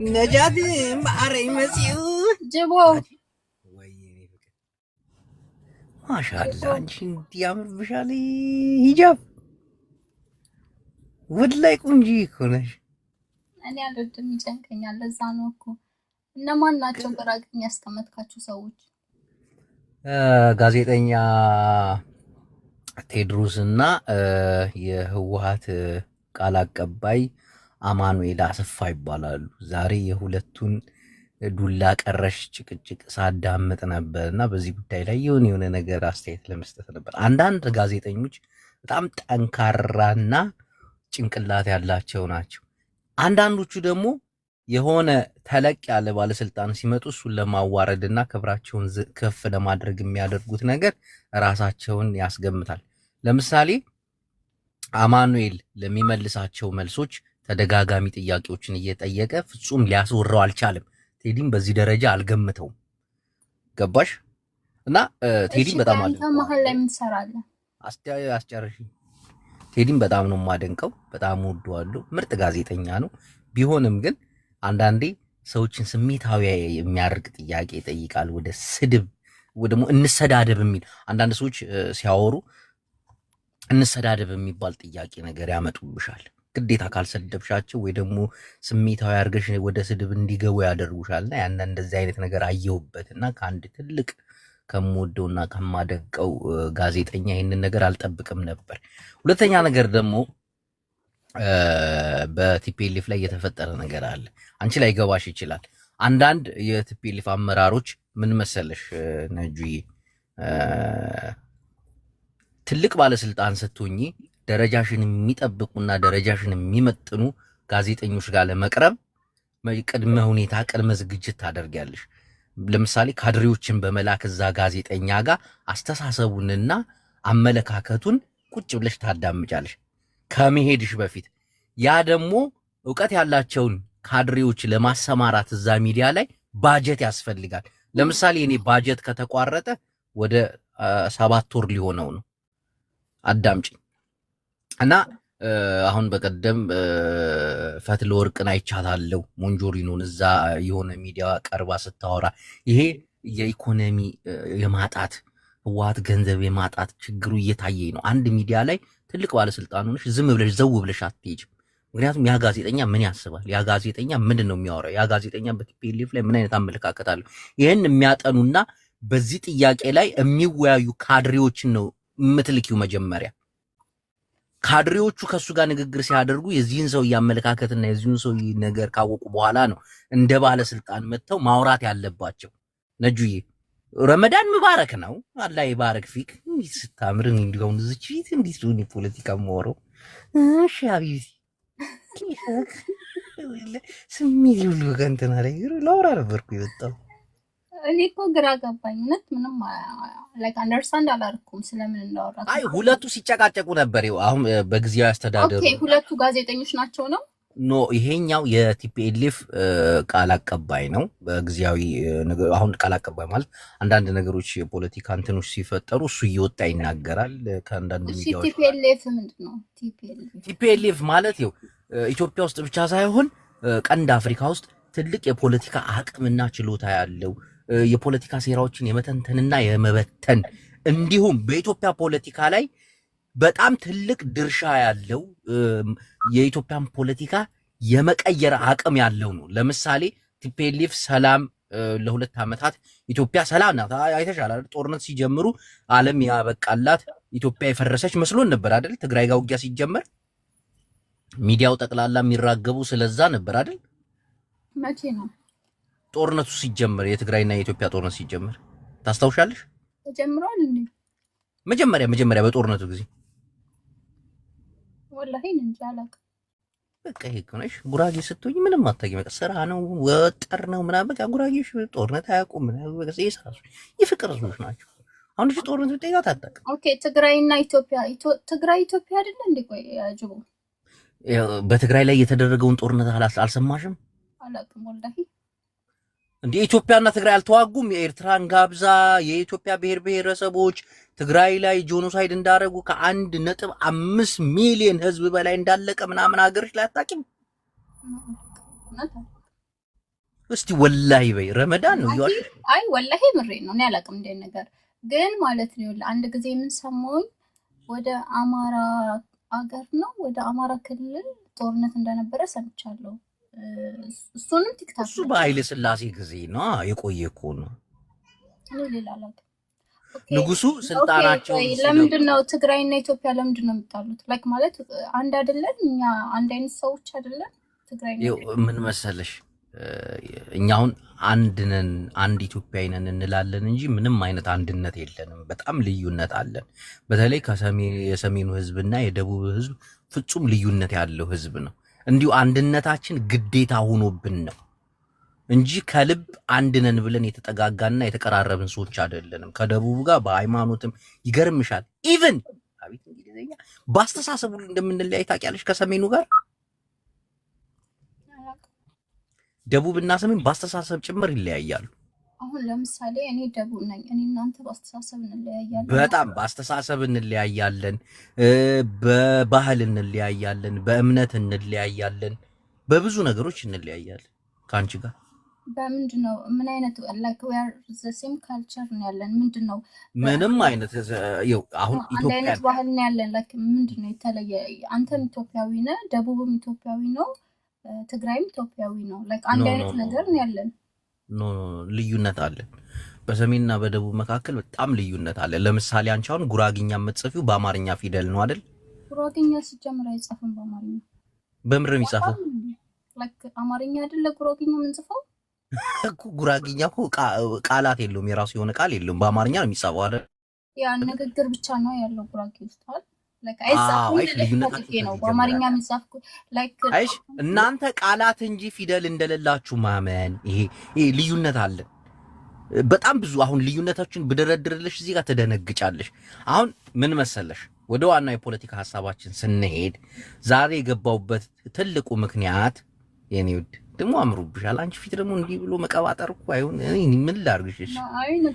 ነጃት ማረኝ መሲው ጅቦ ወይኔ ፍቅር ማሻአላ አንቺ እንዲያምርብሻል ሂጃብ ወላይ ቁንጂ እኮ ነሽ። እኔ አልወድም ይጨንቀኛል። ለዛ ነው እኮ። እነማን ናቸው ገራገኝ ያስቀመጥካችሁ ሰዎች? ጋዜጠኛ ቴድሮስ እና የህወሓት ቃል አቀባይ አማኑኤል አሰፋ ይባላሉ። ዛሬ የሁለቱን ዱላ ቀረሽ ጭቅጭቅ ሳዳምጥ ነበር እና በዚህ ጉዳይ ላይ የሆነ ነገር አስተያየት ለመስጠት ነበር። አንዳንድ ጋዜጠኞች በጣም ጠንካራና ጭንቅላት ያላቸው ናቸው። አንዳንዶቹ ደግሞ የሆነ ተለቅ ያለ ባለስልጣን ሲመጡ እሱን ለማዋረድና ክብራቸውን ከፍ ለማድረግ የሚያደርጉት ነገር ራሳቸውን ያስገምታል። ለምሳሌ አማኑኤል ለሚመልሳቸው መልሶች ተደጋጋሚ ጥያቄዎችን እየጠየቀ ፍጹም ሊያስወራው አልቻለም። ቴዲም በዚህ ደረጃ አልገምተውም። ገባሽ? እና ቴዲም በጣም መሀል ላይ ምን ትሰራለህ? አስጨርሽ። ቴዲም በጣም ነው የማደንቀው፣ በጣም ወደዋለሁ። ምርጥ ጋዜጠኛ ነው። ቢሆንም ግን አንዳንዴ ሰዎችን ስሜታዊ የሚያደርግ ጥያቄ ይጠይቃል። ወደ ስድብ ወይ ደግሞ እንሰዳደብ የሚል አንዳንድ ሰዎች ሲያወሩ እንሰዳደብ የሚባል ጥያቄ ነገር ያመጡብሻል። ግዴታ ካልሰደብሻቸው ወይ ደግሞ ስሜታዊ አድርገሽ ወደ ስድብ እንዲገቡ ያደርጉሻልና ያን እንደዚህ አይነት ነገር አየሁበትና ከአንድ ትልቅ ከምወደውና ከማደንቀው ጋዜጠኛ ይህንን ነገር አልጠብቅም ነበር። ሁለተኛ ነገር ደግሞ በቲፒኤልኤፍ ላይ የተፈጠረ ነገር አለ። አንቺ ላይ ገባሽ ይችላል። አንዳንድ የቲፒኤልኤፍ አመራሮች ምን መሰለሽ ነጁዬ፣ ትልቅ ባለስልጣን ስትሆኚ ደረጃሽን የሚጠብቁና ደረጃሽን የሚመጥኑ ጋዜጠኞች ጋር ለመቅረብ ቅድመ ሁኔታ ቅድመ ዝግጅት ታደርጊያለሽ። ለምሳሌ ካድሬዎችን በመላክ እዛ ጋዜጠኛ ጋር አስተሳሰቡንና አመለካከቱን ቁጭ ብለሽ ታዳምጫለሽ ከመሄድሽ በፊት። ያ ደግሞ እውቀት ያላቸውን ካድሬዎች ለማሰማራት እዛ ሚዲያ ላይ ባጀት ያስፈልጋል። ለምሳሌ እኔ ባጀት ከተቋረጠ ወደ 7 ወር ሊሆነው ነው። አዳምጪኝ እና አሁን በቀደም ፈትለ ወርቅን አይቻታለሁ። ሞንጆሪኖን እዛ የሆነ ሚዲያ ቀርባ ስታወራ ይሄ የኢኮኖሚ የማጣት ህወሓት ገንዘብ የማጣት ችግሩ እየታየኝ ነው። አንድ ሚዲያ ላይ ትልቅ ባለስልጣን ሆነሽ ዝም ብለሽ ዘው ብለሽ አትሄጂም። ምክንያቱም ያ ጋዜጠኛ ምን ያስባል? ያ ጋዜጠኛ ምንድን ነው የሚያወራው? ያ ጋዜጠኛ በቲፒኤልኤፍ ላይ ምን አይነት አመለካከት አለው? ይህን የሚያጠኑና በዚህ ጥያቄ ላይ የሚወያዩ ካድሬዎችን ነው የምትልኪው መጀመሪያ። ካድሬዎቹ ከሱ ጋር ንግግር ሲያደርጉ የዚህን ሰው አመለካከትና የዚህን ሰው ነገር ካወቁ በኋላ ነው እንደ ባለስልጣን መጥተው ማውራት ያለባቸው። ነጁዬ ረመዳን ሙባረክ ነው። አላህ ይባረክ ፊክ። ስታምር እንዲሁም እዚች ፊት እንዴት ነው ፖለቲካ ማወራው? እሺ አቢቢ ስሜት ሁሉ ከእንትና ላይ ላውራ ነበርኩ የወጣው። እኔ እኮ ግራ ገባኝ። እውነት ምንም ላይክ አንደርስታንድ አላደረኩም ስለምን እንዳወራ። አይ ሁለቱ ሲጨቃጨቁ ነበር። አሁን በጊዜያዊ አስተዳደሩ ኦኬ፣ ሁለቱ ጋዜጠኞች ናቸው ነው? ኖ ይሄኛው የቲፒኤልኤፍ ቃል አቀባይ ነው። በጊዜያዊ አሁን ቃል አቀባይ ማለት አንዳንድ ነገሮች የፖለቲካ እንትኖች ሲፈጠሩ እሱ እየወጣ ይናገራል። ከአንዳንድ ሚዲያዎች ቲፒኤልኤፍ ምንድን ነው? ቲፒኤልኤፍ ማለት ይኸው ኢትዮጵያ ውስጥ ብቻ ሳይሆን ቀንድ አፍሪካ ውስጥ ትልቅ የፖለቲካ አቅምና ችሎታ ያለው የፖለቲካ ሴራዎችን የመተንተንና የመበተን እንዲሁም በኢትዮጵያ ፖለቲካ ላይ በጣም ትልቅ ድርሻ ያለው የኢትዮጵያን ፖለቲካ የመቀየር አቅም ያለው ነው። ለምሳሌ ቲፒኤልኤፍ ሰላም ለ2 ዓመታት ኢትዮጵያ ሰላም ናት አይተሻል አይደል? ጦርነት ሲጀምሩ ዓለም ያበቃላት ኢትዮጵያ የፈረሰች መስሎን ነበር አይደል? ትግራይ ጋር ውጊያ ሲጀመር ሚዲያው ጠቅላላ የሚራገቡ ስለዛ ነበር አይደል? መቼ ነው ጦርነቱ ሲጀመር? የትግራይና የኢትዮጵያ ጦርነት ሲጀመር ታስታውሻለሽ? ተጀምሯል እንዴ? መጀመሪያ በጦርነቱ ጊዜ ወላሂ እንጃ አላውቅም። በቃ ይሄ ከሆነሽ ጉራጌ ስትሆኝ ምንም አታውቂም። በቃ ስራ ነው ወጠር ነው ምናምን። በቃ ጉራጌሽ ጦርነት አያውቁም ምናምን። በቃ የሳሱ የፍቅር ህዝቦች ናቸው። አሁን እሺ ጦርነት ብትጠይቃት አታውቅም። ኦኬ ትግራይና ኢትዮጵያ ትግራይ ኢትዮጵያ አይደለ እንዴ? ቆይ ጅቦ በትግራይ ላይ የተደረገውን ጦርነት አልሰማሽም? አላውቅም ወላሂ። እንዴ ኢትዮጵያና ትግራይ አልተዋጉም? የኤርትራን ጋብዛ የኢትዮጵያ ብሔር ብሔረሰቦች ትግራይ ላይ ጄኖሳይድ እንዳደረጉ ከ1.5 ሚሊዮን ህዝብ በላይ እንዳለቀ ምናምን ሀገርሽ ላይ አታውቂም? እስቲ ወላሂ በይ ረመዳን ነው ይዋሽ። አይ ወላሂ ምሬ ነው። እኔ አላውቅም እንደ ነገር ግን ማለት ነው። አንድ ጊዜ ምን ሰማሁኝ ወደ አማራ አገር ነው ወደ አማራ ክልል ጦርነት እንደነበረ ሰምቻለሁ። እሱንም ቲክታክ እሱ በኃይለ ሥላሴ ጊዜ ነው የቆየ እኮ ነው። እኔ ሌላ አላውቅም። ንጉሱ ስልጣናቸው ለምንድን ነው ትግራይና ኢትዮጵያ ለምንድን ነው የሚጣሉት? ላይክ ማለት አንድ አይደለን? እኛ አንድ አይነት ሰዎች አይደለን? ትግራይ ምን መሰለሽ እኛ አሁን አንድ ነን አንድ ኢትዮጵያዊ ነን እንላለን እንጂ ምንም አይነት አንድነት የለንም። በጣም ልዩነት አለን። በተለይ የሰሜኑ ህዝብና የደቡብ ህዝብ ፍጹም ልዩነት ያለው ህዝብ ነው። እንዲሁ አንድነታችን ግዴታ ሆኖብን ነው እንጂ ከልብ አንድ ነን ብለን የተጠጋጋና የተቀራረብን ሰዎች አይደለንም። ከደቡብ ጋር በሃይማኖትም ይገርምሻል ኢቭን አቤት እንግሊዘኛ በአስተሳሰቡ እንደምንለያይ ታውቂያለሽ ከሰሜኑ ጋር ደቡብና ሰሜን በአስተሳሰብ ጭምር ይለያያሉ። አሁን ለምሳሌ እኔ ደቡብ ነኝ፣ እኔ እናንተ በአስተሳሰብ እንለያያለን። በጣም በአስተሳሰብ እንለያያለን፣ በባህል እንለያያለን፣ በእምነት እንለያያለን፣ በብዙ ነገሮች እንለያያለን። ከአንቺ ጋር በምንድን ነው? ምን አይነት ላይክ we are the same culture ነው ያለን? ምንድን ነው? ምንም አይነት አሁን አንድ አይነት ባህል ነው ያለን። ላይክ ምንድን ነው የተለየ? አንተም ኢትዮጵያዊ ነህ፣ ደቡብም ኢትዮጵያዊ ነው፣ ትግራይም ኢትዮጵያዊ ነው። ላይክ አንድ አይነት ነገር ነው ያለን። ኖ ልዩነት አለን። በሰሜንና በደቡብ መካከል በጣም ልዩነት አለ። ለምሳሌ አንቺ አሁን ጉራግኛ የምትጽፊው በአማርኛ ፊደል ነው አይደል? ጉራግኛ ሲጀምር አይጻፍም በአማርኛ። በምር ነው የሚጻፈው? ላይክ አማርኛ አይደለ ጉራግኛ የምንጽፈው እኮ። ጉራግኛ እኮ ቃላት የለውም፣ የራሱ የሆነ ቃል የለውም። በአማርኛ ነው የሚጻፈው አይደል? ያ ንግግር ብቻ ነው ያለው ጉራጌ ውስጥ አይደል? ላይክ አይጻፍም ነው በአማርኛ የሚጻፍ ላይክ። አይሽ እናንተ ቃላት እንጂ ፊደል እንደሌላችሁ ማመን፣ ይሄ ልዩነት አለ በጣም ብዙ። አሁን ልዩነታችን ብደረድርልሽ እዚህ ጋር ትደነግጫለሽ። አሁን ምን መሰለሽ፣ ወደ ዋናው የፖለቲካ ሐሳባችን ስንሄድ ዛሬ የገባውበት ትልቁ ምክንያት የኔ ውድ ደግሞ አምሮብሻል። አንቺ ፊት ደግሞ እንዲህ ብሎ መቀባጠር እኮ አይሆን። እኔ ምን ላድርግሽ?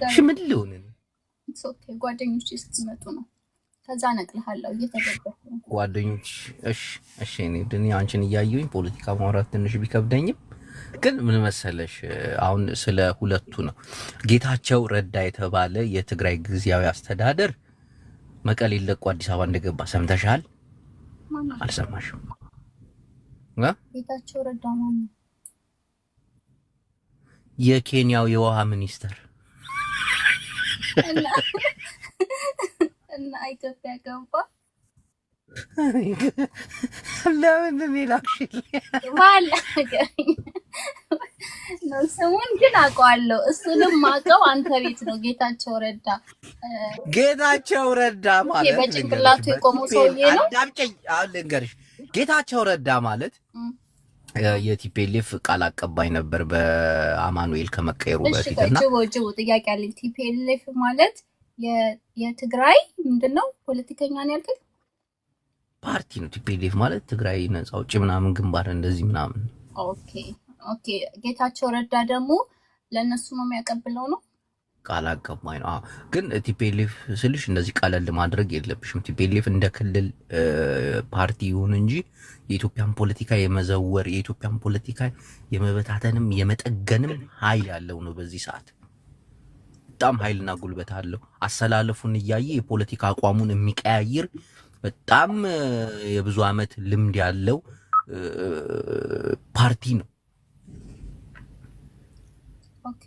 እሺ ምን ልሆን? ኦኬ ጓደኞች ስትመጡ ነው ከዛ ነቅልሃለሁ እየተገበረ ጓደኞች። እሺ እኔ ድን አንቺን እያየሁኝ ፖለቲካ ማውራት ትንሽ ቢከብደኝም ግን ምን መሰለሽ አሁን ስለ ሁለቱ ነው። ጌታቸው ረዳ የተባለ የትግራይ ጊዜያዊ አስተዳደር መቀሌ ለቆ አዲስ አበባ እንደገባ ሰምተሻል? አልሰማሽም? ጌታቸው ረዳ ማን ነው? የኬንያው የውሃ ሚኒስተር እና ኢትዮጵያ ገባ። ለምን ላክሽል ማለት ነው? ስሙን ግን አውቀዋለሁ። እሱንም ማውቀው አንተ ቤት ነው። ጌታቸው ረዳ ማለት በጭንቅላቱ የቆመው ሰውዬ ነው። አዳምጪኝ፣ አሁን ልንገርሽ። ጌታቸው ረዳ ማለት የቲፒኤልኤፍ ቃል አቀባይ ነበር በአማኑኤል ከመቀየሩ በፊትና ጅቦ ጥያቄ አለኝ። ቲፒኤልኤፍ ማለት የትግራይ ምንድነው ፖለቲከኛ ነው ያልከኝ? ፓርቲ ነው ቲፒኤልኤፍ ማለት ትግራይ ነጻ አውጪ ምናምን ግንባር እንደዚህ ምናምን። ኦኬ ጌታቸው ረዳ ደግሞ ለነሱ ነው የሚያቀብለው ነው ቃል አቀባይ ነው። ግን ቲፒኤልኤፍ ስልሽ እንደዚህ ቀለል ማድረግ የለብሽም። ቲፒኤልኤፍ እንደ ክልል ፓርቲ ይሁን እንጂ የኢትዮጵያን ፖለቲካ የመዘወር የኢትዮጵያን ፖለቲካ የመበታተንም የመጠገንም ኃይል ያለው ነው። በዚህ ሰዓት በጣም ኃይልና ጉልበት አለው። አሰላለፉን እያየ የፖለቲካ አቋሙን የሚቀያይር በጣም የብዙ ዓመት ልምድ ያለው ፓርቲ ነው። ኦኬ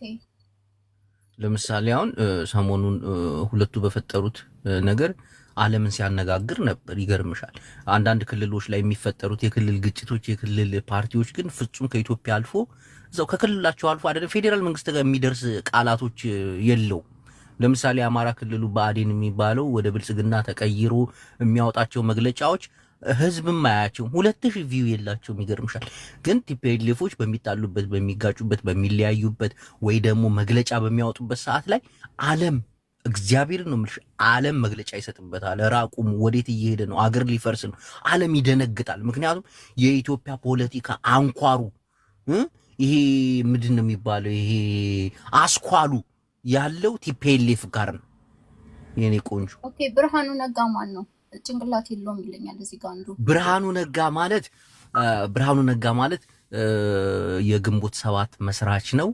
ለምሳሌ አሁን ሰሞኑን ሁለቱ በፈጠሩት ነገር ዓለምን ሲያነጋግር ነበር። ይገርምሻል። አንዳንድ ክልሎች ላይ የሚፈጠሩት የክልል ግጭቶች፣ የክልል ፓርቲዎች ግን ፍጹም ከኢትዮጵያ አልፎ እዛው ከክልላቸው አልፎ አይደለም ፌዴራል መንግስት ጋር የሚደርስ ቃላቶች የለው። ለምሳሌ አማራ ክልሉ ብአዴን የሚባለው ወደ ብልጽግና ተቀይሮ የሚያወጣቸው መግለጫዎች ህዝብም አያቸው 2000 ቪው የላቸውም። ይገርምሻል። ግን ቲፒኤልኤፎች በሚጣሉበት፣ በሚጋጩበት፣ በሚለያዩበት ወይ ደግሞ መግለጫ በሚያወጡበት ሰዓት ላይ ዓለም እግዚአብሔር ነው የምልሽ ዓለም መግለጫ ይሰጥበታል። ራቁም ወዴት እየሄደ ነው? አገር ሊፈርስ ነው። ዓለም ይደነግጣል። ምክንያቱም የኢትዮጵያ ፖለቲካ አንኳሩ ይሄ ምንድን ነው የሚባለው ይሄ አስኳሉ ያለው ቲፒኤልኤፍ ጋር ነው የኔ ቆንጆ። ኦኬ ብርሃኑ ነጋ ማን ነው? ጭንቅላት የለውም ይለኛል እዚህ ጋር አንዱ። ብርሃኑ ነጋ ማለት የግንቦት ሰባት መስራች ነው።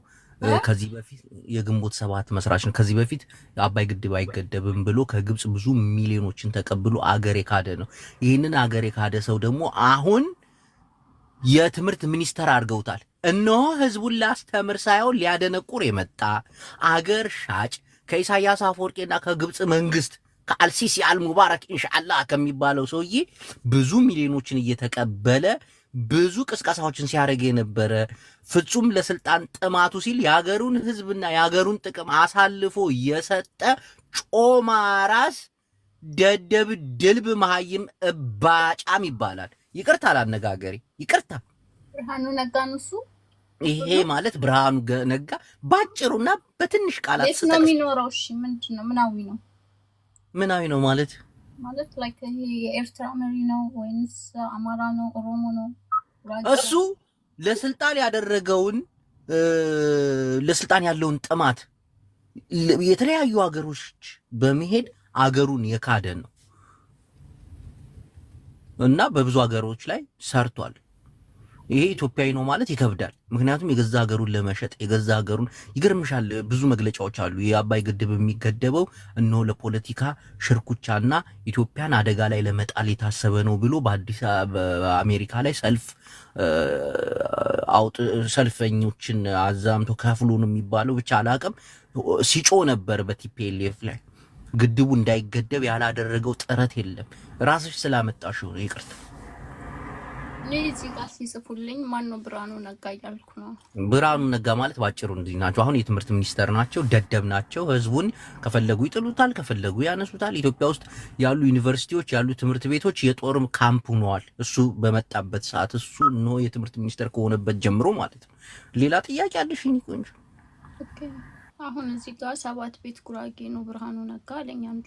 ከዚህ በፊት የግንቦት ሰባት መስራች ነው። ከዚህ በፊት አባይ ግድብ አይገደብም ብሎ ከግብጽ ብዙ ሚሊዮኖችን ተቀብሎ አገር የካደ ነው። ይህንን አገር የካደ ሰው ደግሞ አሁን የትምህርት ሚኒስተር አድርገውታል። እነሆ ህዝቡን ላስተምር ሳይሆን ሊያደነቁር የመጣ አገር ሻጭ ከኢሳያስ አፈወርቂና ከግብጽ መንግስት ከአልሲሲ አልሙባረክ ኢንሻአላህ ከሚባለው ሰውዬ ብዙ ሚሊዮኖችን እየተቀበለ ብዙ ቅስቀሳዎችን ሲያደርግ የነበረ ፍጹም ለስልጣን ጥማቱ ሲል የሀገሩን ህዝብና የሀገሩን ጥቅም አሳልፎ የሰጠ ጮማ ራስ ደደብ ድልብ መሀይም እባጫም ይባላል። ይቅርታ ላነጋገሪ፣ ይቅርታ። ብርሃኑ ነጋ ነው እሱ። ይሄ ማለት ብርሃኑ ነጋ ባጭሩና በትንሽ ቃላት የት ነው የሚኖረው? እሺ ምንድን ነው? ምናዊ ነው? ምናዊ ነው ማለት ላይክ ይሄ የኤርትራ መሪ ነው ወይንስ አማራ ነው? ኦሮሞ ነው? እሱ ለስልጣን ያደረገውን ለስልጣን ያለውን ጥማት የተለያዩ ሀገሮች በመሄድ አገሩን የካደ ነው እና በብዙ ሀገሮች ላይ ሰርቷል። ይሄ ኢትዮጵያዊ ነው ማለት ይከብዳል። ምክንያቱም የገዛ ሀገሩን ለመሸጥ የገዛ ሀገሩን ይገርምሻል። ብዙ መግለጫዎች አሉ። የአባይ ግድብ የሚገደበው እነሆ ለፖለቲካ ሽርኩቻና ኢትዮጵያን አደጋ ላይ ለመጣል የታሰበ ነው ብሎ በአዲስ አሜሪካ ላይ ሰልፈኞችን አዛምቶ ከፍሎ ነው የሚባለው ብቻ አላቅም ሲጮ ነበር በቲፒኤልኤፍ ላይ። ግድቡ እንዳይገደብ ያላደረገው ጥረት የለም። ራስሽ ስላመጣሽው ነው። ይቅርታ። እዚህ ጋር ሲጽፉልኝ ማነው ብርሃኑ ነጋ እያልኩ ነው። ብርሃኑ ነጋ ማለት ባጭሩ እንዲህ ናቸው። አሁን የትምህርት ሚኒስተር ናቸው። ደደብ ናቸው። ህዝቡን ከፈለጉ ይጥሉታል፣ ከፈለጉ ያነሱታል። ኢትዮጵያ ውስጥ ያሉ ዩኒቨርሲቲዎች ያሉ ትምህርት ቤቶች የጦር ካምፕ ሆነዋል። እሱ በመጣበት ሰዓት እሱ ነው የትምህርት ሚኒስተር ከሆነበት ጀምሮ ማለት ነው። ሌላ ጥያቄ አለሽኝ ቆንጆ? ኦኬ። አሁን እዚህ ጋር 7 ቤት ጉራጌ ነው ብርሃኑ ነጋ አለኝ አንዱ።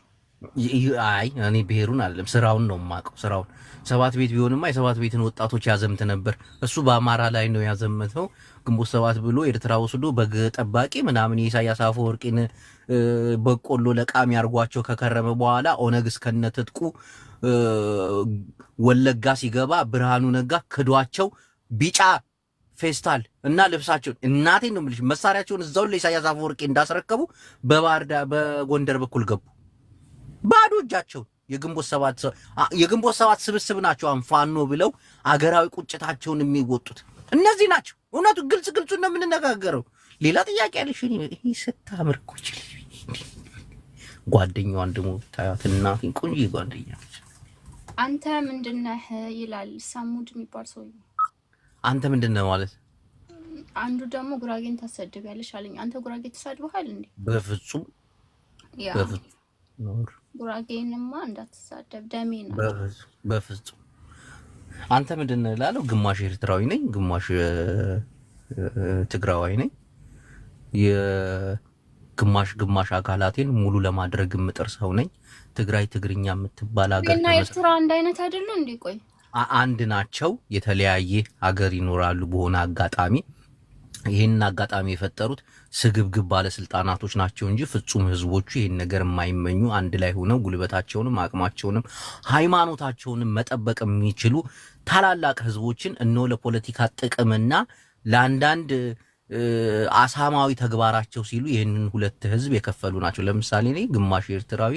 አይ እኔ ብሔሩን አይደለም ስራውን ነው የማውቀው። ስራውን 7 ቤት ቢሆንማ የ7 ቤትን ወጣቶች ያዘምት ነበር። እሱ በአማራ ላይ ነው ያዘመተው። ግንቦት 7 ብሎ ኤርትራ ወስዶ በግ ጠባቂ ምናምን የኢሳያስ አፈወርቂን በቆሎ ለቃሚ አርጓቸው ከከረመ በኋላ ኦነግ እስከነ ትጥቁ ወለጋ ሲገባ ብርሃኑ ነጋ ክዷቸው ቢጫ ፌስታል እና ልብሳቸውን እናቴን ነው የምልሽ መሳሪያቸውን እዛው ለኢሳያስ አፈወርቂ እንዳስረከቡ በጎንደር በኩል ገቡ ባዶ እጃቸውን። የግንቦት ሰባት ስብስብ ናቸው አንፋኖ ብለው አገራዊ ቁጭታቸውን የሚወጡት እነዚህ ናቸው። እውነቱ ግልጹ ነው የምንነጋገረው። ሌላ ጥያቄ ያለሽ? ይሄ ስታምር እኮ ጓደኛዋን ደግሞ ታያት እናቴን ቆንጆ ጓደኛ። አንተ ምንድነህ ይላል ሳሙድ የሚባል ሰው። አንተ ምንድነህ ማለት? አንዱ ደግሞ ጉራጌን ታሰድቢያለሽ አለኝ። አንተ ጉራጌ ተሳድበሃል እንዴ? በፍጹም ያ ጉራጌንማ እንዳትሳደብ ደሜ ነው። በፍጹም አንተ ምንድነህ እላለሁ። ግማሽ ኤርትራዊ ነኝ፣ ግማሽ ትግራዋይ ነኝ። ግማሽ አካላቴን ሙሉ ለማድረግ የምጥር ሰው ነኝ። ትግራይ ትግርኛ የምትባል ሀገር እና ኤርትራ አንድ አይነት አይደሉ እንዴ? ቆይ አንድ ናቸው። የተለያየ ሀገር ይኖራሉ በሆነ አጋጣሚ። ይህንን አጋጣሚ የፈጠሩት ስግብግብ ባለስልጣናቶች ናቸው እንጂ ፍጹም ህዝቦቹ ይህን ነገር የማይመኙ አንድ ላይ ሆነው ጉልበታቸውንም አቅማቸውንም ሃይማኖታቸውንም መጠበቅ የሚችሉ ታላላቅ ህዝቦችን እነሆ ለፖለቲካ ጥቅምና ለአንዳንድ አሳማዊ ተግባራቸው ሲሉ ይህንን ሁለት ህዝብ የከፈሉ ናቸው። ለምሳሌ እኔ ግማሽ ኤርትራዊ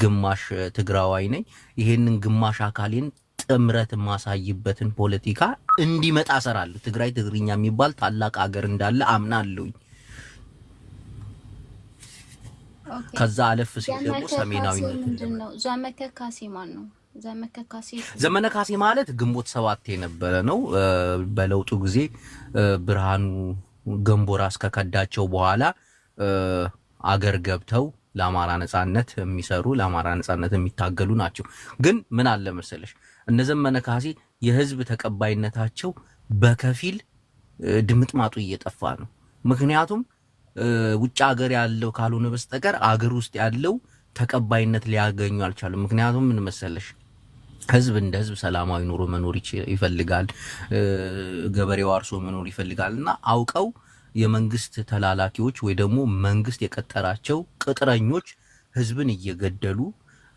ግማሽ ትግራዋይ ነኝ። ይህንን ግማሽ አካሌን ጥምረት የማሳይበትን ፖለቲካ እንዲመጣ እሰራለሁ። ትግራይ ትግርኛ የሚባል ታላቅ ሀገር እንዳለ አምናለሁኝ። ከዛ አለፍ ሲል ደግሞ ሰሜናዊነት ምንድነው? ዘመከካሴ ማን ነው? ዘመነካሴ ማለት ግንቦት 7 የነበረ ነው። በለውጡ ጊዜ ብርሃኑ ገንቦራ እስከከዳቸው በኋላ አገር ገብተው ለአማራ ነጻነት የሚሰሩ ለአማራ ነጻነት የሚታገሉ ናቸው። ግን ምን አለ መሰለሽ እነ ዘመነካሴ የህዝብ ተቀባይነታቸው በከፊል ድምጥማጡ እየጠፋ ነው። ምክንያቱም ውጭ ሀገር ያለው ካልሆነ በስተቀር አገር ውስጥ ያለው ተቀባይነት ሊያገኙ አልቻሉም። ምክንያቱም ምን መሰለሽ ህዝብ እንደ ህዝብ ሰላማዊ ኑሮ መኖር ይፈልጋል። ገበሬው አርሶ መኖር ይፈልጋልና አውቀው የመንግስት ተላላኪዎች ወይ ደግሞ መንግስት የቀጠራቸው ቅጥረኞች ህዝብን እየገደሉ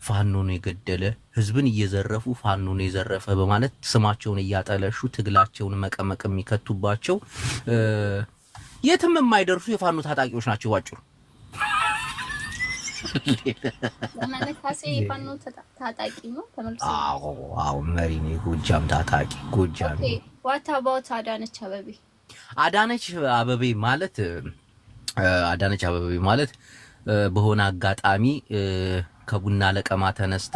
ፋኖን የገደለ ህዝብን እየዘረፉ ፋኖን የዘረፈ በማለት ስማቸውን እያጠለሹ ትግላቸውን መቀመቅ የሚከቱባቸው የትም የማይደርሱ የፋኖ ታጣቂዎች ናቸው ባጭሩ። ዘመነካሴ የፋኖ ታጣቂ ነው ተመልሶ። አዎ መሪ ነው፣ ጎጃም ታጣቂ ጎጃም። ኦኬ ዋት አባውት አዳነች አበቤ? አዳነች አበቤ ማለት በሆነ አጋጣሚ ከቡና ለቀማ ተነስታ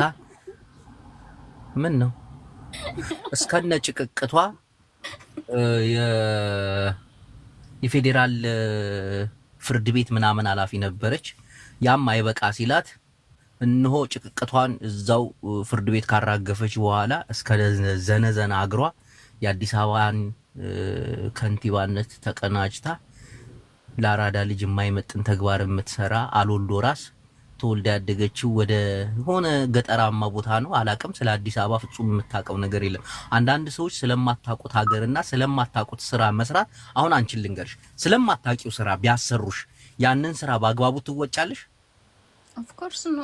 ምን ነው እስከነ ጭቅቅቷ የፌዴራል ፍርድ ቤት ምናምን ኃላፊ ነበረች። ያም አይበቃ ሲላት እነሆ ጭቅቅቷን እዛው ፍርድ ቤት ካራገፈች በኋላ እስከ ዘነዘና አግሯ የአዲስ አበባን ከንቲባነት ተቀናጅታ ለአራዳ ልጅ የማይመጥን ተግባር የምትሰራ አልወልዶ ራስ ተወልዳ ያደገችው ወደ ሆነ ገጠራማ ቦታ ነው። አላቅም፣ ስለ አዲስ አበባ ፍጹም የምታውቀው ነገር የለም። አንዳንድ ሰዎች ስለማታውቁት ሀገርና ስለማታውቁት ስራ መስራት፣ አሁን አንቺን ልንገርሽ፣ ስለማታውቂው ስራ ቢያሰሩሽ ያንን ስራ በአግባቡ ትወጫለሽ? ኦፍ ኮርስ ኖ።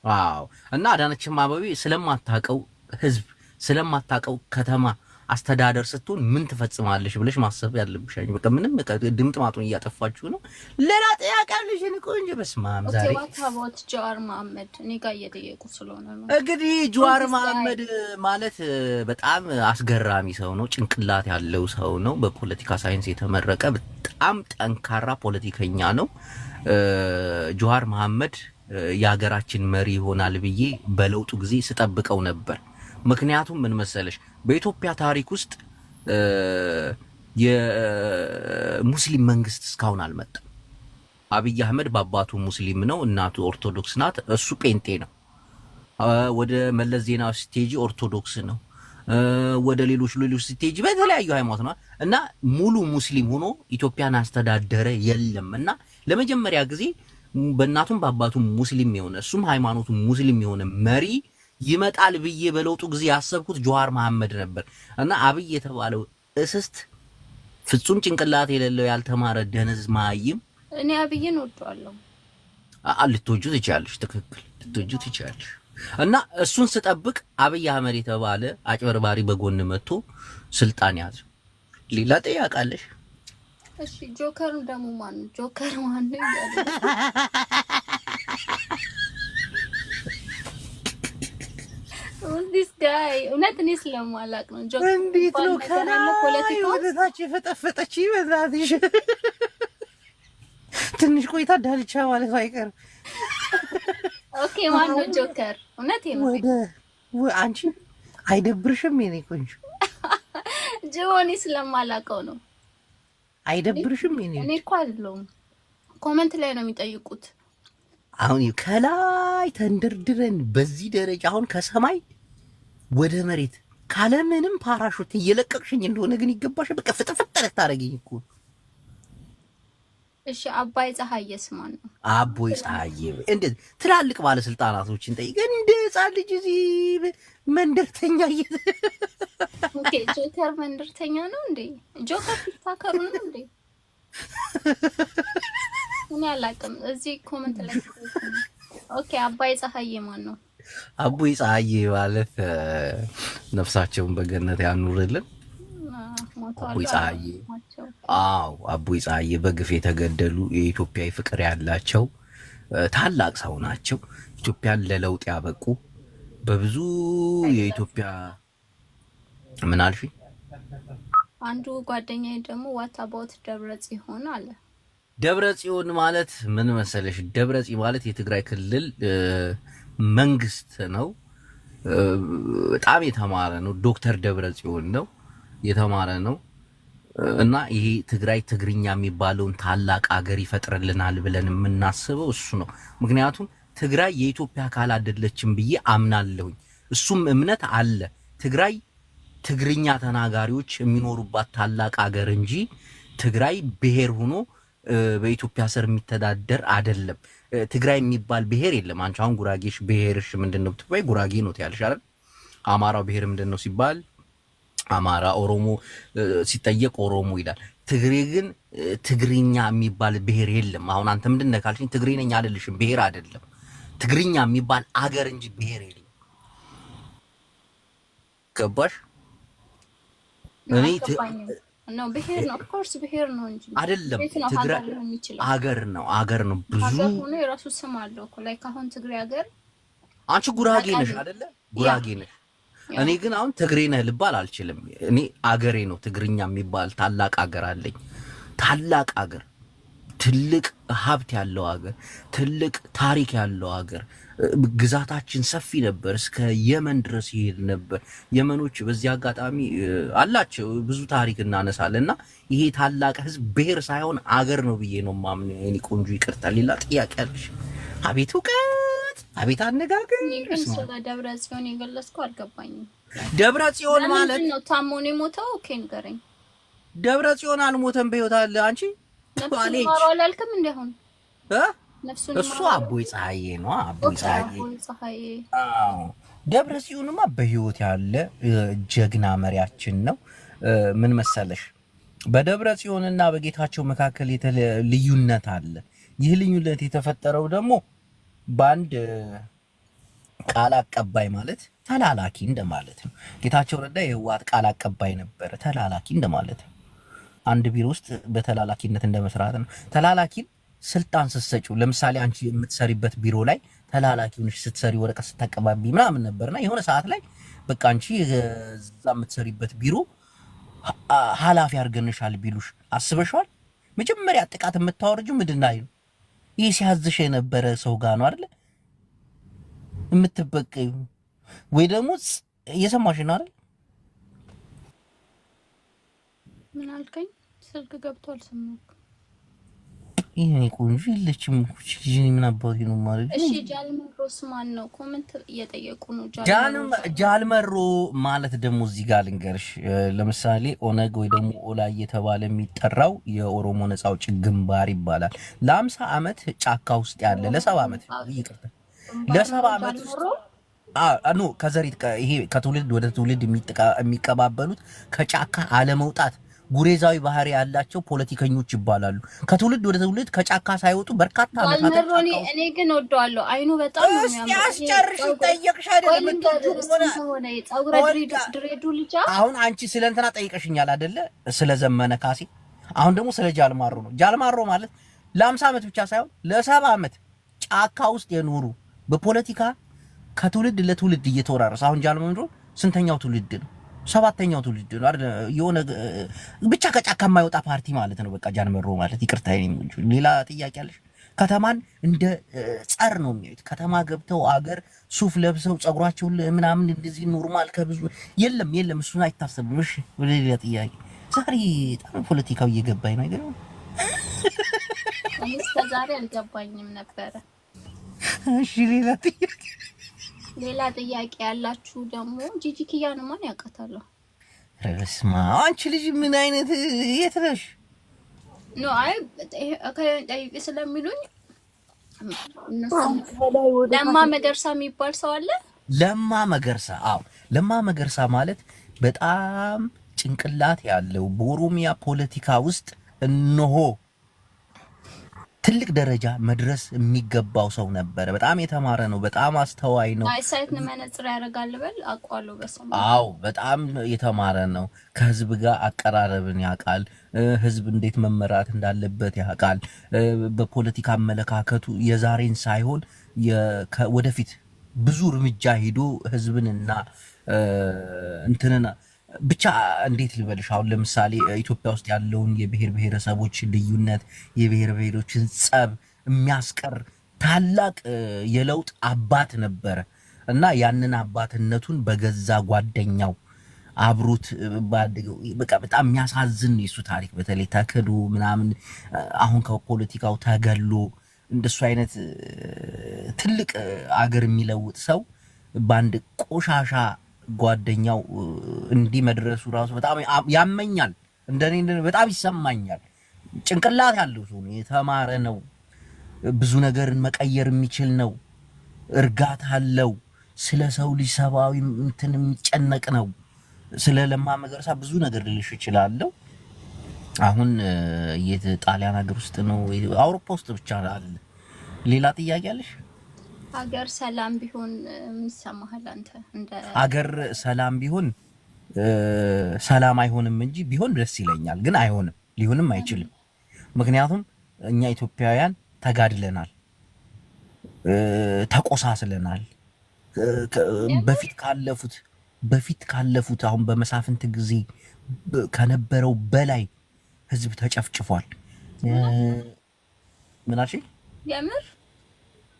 ዋው። እና አዳነች አበቤ ስለማታውቀው ህዝብ ስለማታውቀው ከተማ አስተዳደር ስትሆን ምን ትፈጽማለሽ ብለሽ ማሰብ ያለብሽ። በቃ ምንም ድምጥማጡን እያጠፋችሁ ነው። ሌላ ጥያቄ አለሽ? እኔ ቆንጆ በስማም ዛሬ ታቦት ጀዋር መሐመድ እኔ ጋር እየጠየቁ ስለሆነ ነው። እንግዲህ ጀዋር መሐመድ ማለት በጣም አስገራሚ ሰው ነው። ጭንቅላት ያለው ሰው ነው። በፖለቲካ ሳይንስ የተመረቀ በጣም ጠንካራ ፖለቲከኛ ነው። ጀዋር መሐመድ የሀገራችን መሪ ይሆናል ብዬ በለውጡ ጊዜ ስጠብቀው ነበር። ምክንያቱም ምን መሰለሽ፣ በኢትዮጵያ ታሪክ ውስጥ የሙስሊም መንግስት እስካሁን አልመጣም። አብይ አህመድ በአባቱ ሙስሊም ነው፣ እናቱ ኦርቶዶክስ ናት፣ እሱ ጴንጤ ነው። ወደ መለስ ዜናዊ ስቴጂ ኦርቶዶክስ ነው። ወደ ሌሎች ስቴጂ በተለያዩ ሃይማኖት ነው እና ሙሉ ሙስሊም ሆኖ ኢትዮጵያን አስተዳደረ የለም። እና ለመጀመሪያ ጊዜ በእናቱም በአባቱም ሙስሊም የሆነ እሱም ሃይማኖቱ ሙስሊም የሆነ መሪ ይመጣል ብዬ በለውጡ ጊዜ ያሰብኩት ጀዋር መሐመድ ነበር። እና አብይ የተባለው እስስት ፍጹም ጭንቅላት የሌለው ያልተማረ ደነዝ ማይም። እኔ አብይን ወደዋለሁ። ልትወጁ ትችያለሽ፣ ትክክል ልትወጁ ትችያለሽ። እና እሱን ስጠብቅ አብይ አህመድ የተባለ አጭበርባሪ በጎን መጥቶ ስልጣን ያዘ። ሌላ ጥያቄ አለሽ? እሺ ጆከር ደግሞ ማን ነው? ጆከር ማን ነው? ዲስ ጋይ እውነት እኔ ስለማላቅ ነው። ጆከር እንዴት ነው ከላይ ወደታች የፈጠፈጠች በዛትሽ? ትንሽ ቆይታ ዳልቻ ማለት አይቀርም። ኦኬ ማን ነው ጆከር? እውነት ነው። አንቺ አይደብርሽም? የኔ ቆንጆ ጆኒ ስለማላቀው ነው። አይደብርሽም? እኔ እኮ አይደለሁም። ኮሜንት ላይ ነው የሚጠይቁት። አሁን ከላይ ተንደርድረን በዚህ ደረጃ አሁን ከሰማይ ወደ መሬት ካለምንም ፓራሹት እየለቀቅሽኝ እንደሆነ ግን ይገባሽ። በቃ ፍጥፍጥ ታረጊኝ እኮ። እሺ አባይ ፀሐዬስ ማን ነው? አቦይ ፀሐዬ እንዴት ትላልቅ ባለስልጣናቶችን ጠይቀን እንደ ሕፃን ልጅ እዚህ መንደርተኛ ኦኬ ጆከር መንደርተኛ ነው እንዴ? ጆከር ቲክቶከሩ ነው እንዴ? እኔ አላውቅም። እዚህ ኮሜንት ላይ ኦኬ አባይ ፀሐዬ ማን ነው? አቦይ ፀሐዬ ማለት ነፍሳቸውን በገነት ያኑርልን። አቦይ ፀሐዬ አቦይ ፀሐዬ በግፍ የተገደሉ የኢትዮጵያዊ ፍቅር ያላቸው ታላቅ ሰው ናቸው። ኢትዮጵያን ለለውጥ ያበቁ በብዙ የኢትዮጵያ ምን አልሽ? አንዱ ጓደኛዬ ደግሞ ዋት አባውት ደብረጽዮን አለ። ደብረጽዮን ማለት ምን መሰለሽ? ደብረጽዮን ማለት የትግራይ ክልል መንግስት ነው። በጣም የተማረ ነው። ዶክተር ደብረጽዮን ነው፣ የተማረ ነው። እና ይሄ ትግራይ ትግርኛ የሚባለውን ታላቅ አገር ይፈጥርልናል ብለን የምናስበው እሱ ነው። ምክንያቱም ትግራይ የኢትዮጵያ አካል አይደለችም ብዬ አምናለሁኝ። እሱም እምነት አለ። ትግራይ ትግርኛ ተናጋሪዎች የሚኖሩባት ታላቅ አገር እንጂ ትግራይ ብሔር ሆኖ በኢትዮጵያ ስር የሚተዳደር አይደለም። ትግራይ የሚባል ብሔር የለም። አንቺ አሁን ጉራጌሽ ብሔርሽ ምንድነው ብትባይ ጉራጌ ነው ትያለሽ አይደል? አማራው ብሔር ምንድነው ሲባል አማራ፣ ኦሮሞ ሲጠየቅ ኦሮሞ ይላል። ትግሬ ግን ትግርኛ የሚባል ብሔር የለም። አሁን አንተ ምንድነው ካልሽኝ ትግሬ ነኝ አይደልሽም፣ ብሔር አይደለም። ትግርኛ የሚባል አገር እንጂ ብሔር የለም። ገባሽ? እኔ ነው ብሔር ነው ኦፍኮርስ ብሔር ነው እንጂ አይደለም። ትግራይ አገር ነው ብዙ ሀገር ሆኖ የራሱ ስም አለው እኮ ላይክ አሁን ትግሬ ሀገር አንቺ ጉራጌ ነሽ አይደለ? ጉራጌ ነሽ። እኔ ግን አሁን ትግሬ ነህ ልባል አልችልም። እኔ አገሬ ነው ትግርኛ የሚባል ታላቅ አገር አለኝ። ታላቅ አገር፣ ትልቅ ሀብት ያለው አገር፣ ትልቅ ታሪክ ያለው አገር። ግዛታችን ሰፊ ነበር፣ እስከ የመን ድረስ ይሄድ ነበር። የመኖች በዚህ አጋጣሚ አላቸው ብዙ ታሪክ እናነሳለን። እና ይሄ ታላቅ ህዝብ ብሔር ሳይሆን አገር ነው ብዬ ነው ማምነው። የኔ ቆንጆ ይቅርታ፣ ሌላ ጥያቄ አለሽ? አቤት እውቀት፣ አቤት አነጋገር። ግን ስለ ደብረ ጽዮን የገለጽከው አልገባኝም። ደብረ ጽዮን ማለት ነው ታሞ ነው የሞተው? ኦኬ ንገረኝ። ደብረ ጽዮን አልሞተም፣ በህይወት አለ። አንቺ ነፍሱን ይማረው አላልክም? እንደሆነ እሱ አቦይ ፀሐዬ ነው። አቦይ ፀሐዬ። አዎ ደብረ ጽዮንማ በህይወት ያለ ጀግና መሪያችን ነው። ምን መሰለሽ፣ በደብረ ጽዮንና በጌታቸው መካከል ልዩነት አለ። ይህ ልዩነት የተፈጠረው ደግሞ በአንድ ቃል አቀባይ ማለት ተላላኪ እንደማለት ነው። ጌታቸው ረዳ የህወሓት ቃል አቀባይ ነበረ። ተላላኪ እንደማለት ነው። አንድ ቢሮ ውስጥ በተላላኪነት እንደመስራት ነው። ተላላኪን ስልጣን ስትሰጪው፣ ለምሳሌ አንቺ የምትሰሪበት ቢሮ ላይ ተላላኪውን ስትሰሪ ወረቀት ስታቀባቢ ምናምን ነበርና የሆነ ሰዓት ላይ በቃ አንቺ እዛ የምትሰሪበት ቢሮ ኃላፊ አድርገንሻል ቢሉሽ አስበሽዋል? መጀመሪያ ጥቃት የምታወርጂው ምንድን ነው? ይህ ሲያዝሽ የነበረ ሰው ጋር ነው አይደለ የምትበቀዩ? ወይ ደግሞ እየሰማሽ ነው አይደል? ምን አልከኝ? ስልክ ገብቷል ሰማክ? ይሄ ቆንጆ የለችም እቺ ምን አባቴ ነው ማለት? እሺ ጃልመሮስ ማን ነው? ኮሜንት እየጠየቁ ነው። ጃልመሮ ማለት ደግሞ እዚህ ጋር ልንገርሽ፣ ለምሳሌ ኦነግ ወይ ደግሞ ኦላ እየተባለ የሚጠራው የኦሮሞ ነፃ አውጪ ግንባር ይባላል። ለ50 ዓመት ጫካ ውስጥ ያለ ለ70 ዓመት ይቅርታ፣ ለ70 ዓመት ኖ ከዘሪት ይሄ ከትውልድ ወደ ትውልድ የሚቀባበሉት ከጫካ አለመውጣት ጉሬዛዊ ባህሪ ያላቸው ፖለቲከኞች ይባላሉ። ከትውልድ ወደ ትውልድ ከጫካ ሳይወጡ በርካታ ዓመታት አልመሮኒ። እኔ ግን ወደዋለሁ። አይኑ በጣም ነው የሚያምረው። ያስጨርሽ ጠየቅሽ አይደለም? ድሬዱ ልጅ አሁን አንቺ ስለ እንትና ጠይቀሽኛል አይደለ? ስለ ዘመነ ካሴ። አሁን ደግሞ ስለ ጃልማሮ ነው። ጃልማሮ ማለት ለ50 ዓመት ብቻ ሳይሆን ለ70 ዓመት ጫካ ውስጥ የኖሩ በፖለቲካ ከትውልድ ለትውልድ እየተወራረሰ አሁን ጃልማሮ ስንተኛው ትውልድ ነው? 7ኛው ትውልድ ነው አይደል? የሆነ ብቻ ከጫካ የማይወጣ ፓርቲ ማለት ነው። በቃ ጃልመሮ ማለት ይቅርታ። ሌላ ጥያቄ አለሽ? ከተማን እንደ ጸር ነው የሚያዩት። ከተማ ገብተው አገር ሱፍ ለብሰው ጸጉራቸውን ምናምን እንደዚህ ኖርማል ከብዙ የለም እሱን አይታሰብም። እሺ ወደ ሌላ ጥያቄ። ዛሬ በጣም ፖለቲካው እየገባኝ ነው አይገርም? እስከ ዛሬ አልገባኝም ነበረ። እሺ ሌላ ጥያቄ ያላችሁ ደግሞ ጂጂ ኪያን ማን ያውቃታል? ረስማ አንቺ ልጅ ምን አይነት የት ነሽ? ኖ አይ ጠይቂ ስለሚሉኝ ለማ መገርሳ የሚባል ሰው አለ። ለማ መገርሳ? አዎ ለማ መገርሳ ማለት በጣም ጭንቅላት ያለው በኦሮሚያ ፖለቲካ ውስጥ እነሆ ትልቅ ደረጃ መድረስ የሚገባው ሰው ነበረ። በጣም የተማረ ነው። በጣም አስተዋይ ነው። አይሳይት መነጽር ያደርጋል በል አቋለው በሰማ። አዎ በጣም የተማረ ነው። ከህዝብ ጋር አቀራረብን ያውቃል። ህዝብ እንዴት መመራት እንዳለበት ያውቃል። በፖለቲካ አመለካከቱ የዛሬን ሳይሆን ወደፊት ብዙ እርምጃ ሄዶ ህዝብንና እንትንና ብቻ እንዴት ልበልሽ፣ አሁን ለምሳሌ ኢትዮጵያ ውስጥ ያለውን የብሔር ብሔረሰቦች ልዩነት፣ የብሔር ብሔሮችን ጸብ የሚያስቀር ታላቅ የለውጥ አባት ነበረ እና ያንን አባትነቱን በገዛ ጓደኛው አብሮት ባደገው በቃ በጣም የሚያሳዝን የሱ ታሪክ። በተለይ ተክዶ ምናምን አሁን ከፖለቲካው ተገሎ እንደሱ አይነት ትልቅ አገር የሚለውጥ ሰው በአንድ ቆሻሻ ጓደኛው እንዲህ መድረሱ ራሱ በጣም ያመኛል። እንደኔ በጣም ይሰማኛል። ጭንቅላት ያለው ሰው ነው። የተማረ ነው። ብዙ ነገርን መቀየር የሚችል ነው። እርጋታ አለው። ስለ ሰው ልጅ ሰብአዊ እንትን የሚጨነቅ ነው። ስለ ለማ መገርሳ ብዙ ነገር ልልሽ እችላለሁ። አሁን ጣሊያን ሀገር ውስጥ ነው? አውሮፓ ውስጥ ብቻ አለ? ሌላ ጥያቄ አለሽ? ሀገር ሰላም ቢሆን ምን ይሰማሃል አንተ? እንደ አገር ሰላም ቢሆን ሰላም አይሆንም እንጂ ቢሆን ደስ ይለኛል። ግን አይሆንም፣ ሊሆንም አይችልም። ምክንያቱም እኛ ኢትዮጵያውያን ተጋድለናል፣ ተቆሳስለናል። በፊት ካለፉት አሁን በመሳፍንት ጊዜ ከነበረው በላይ ህዝብ ተጨፍጭፏል። ምን አልሽኝ? የምር